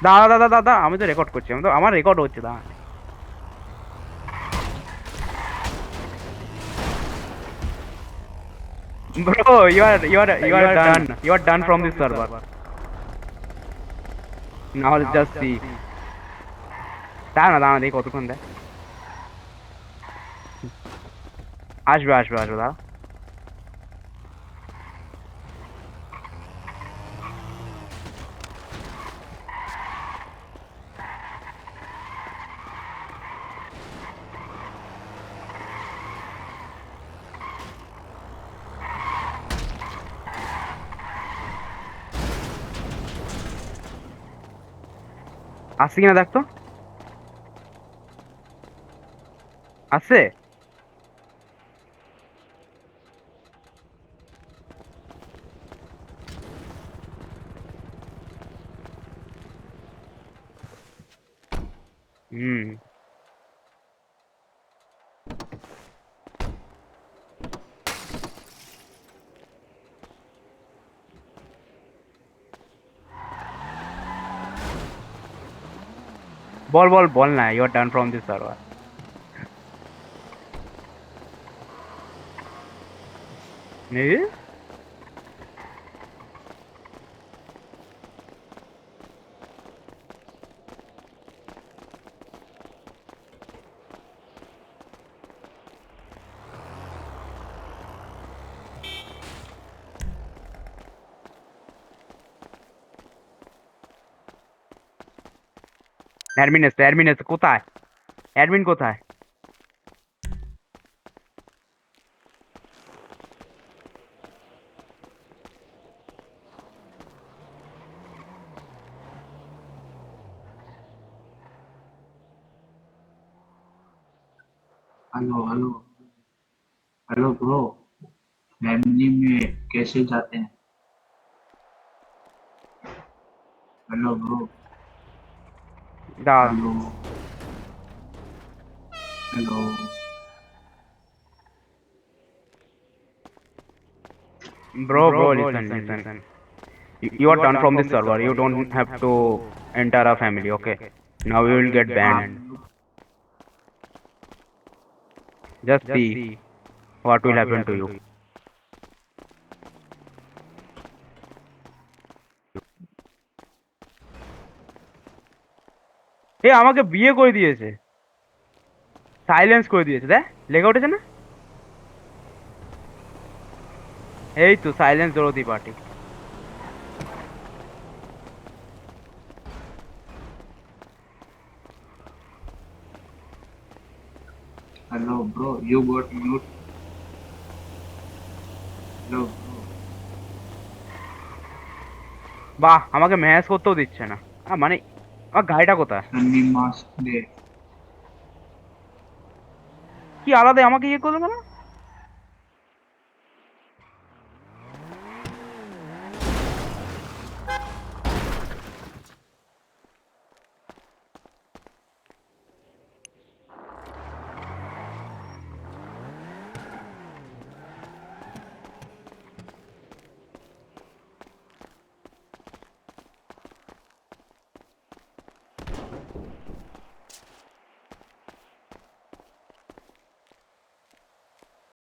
দাদা দাদা দাদা, আমি তো রেকর্ড করছি, আমি তো আমার রেকর্ড হচ্ছে দাদা। Bro, you are done from this server. Now let's just see. দাঁড়া না, দাঁড়া দেখি কতক্ষণ দেয়। আসবে আসবে আসবে দাঁড়া। আসছে কিনা দেখ তো। আসছে। হুম। বল বল বল না, you are done from this server. Admin এসে কোথায়? অ্যাডমিন কোথায়? Hello hello hello bro. Family में कैसे जाते हैं? Hello bro. দাঁড়া। Hello hello. Bro, listen. You are done from this server. You don't have to enter a family, okay? Now you will get banned. Just see what will happen to you. এ আমাকে বিয়ে করে দিয়েছে, silence করে দিয়েছে, দেখ লেখা উঠেছে না। এই তো সাইলেন্স দরদি party. Hello bro, you got mute. Hello bro. বাহ, আমাকে ম্যাচ করতেও দিচ্ছে না। মানে আমার গাড়িটা কোথায়? Sunny mask day. কি আলাদা আমাকে ইয়ে করলো কেন?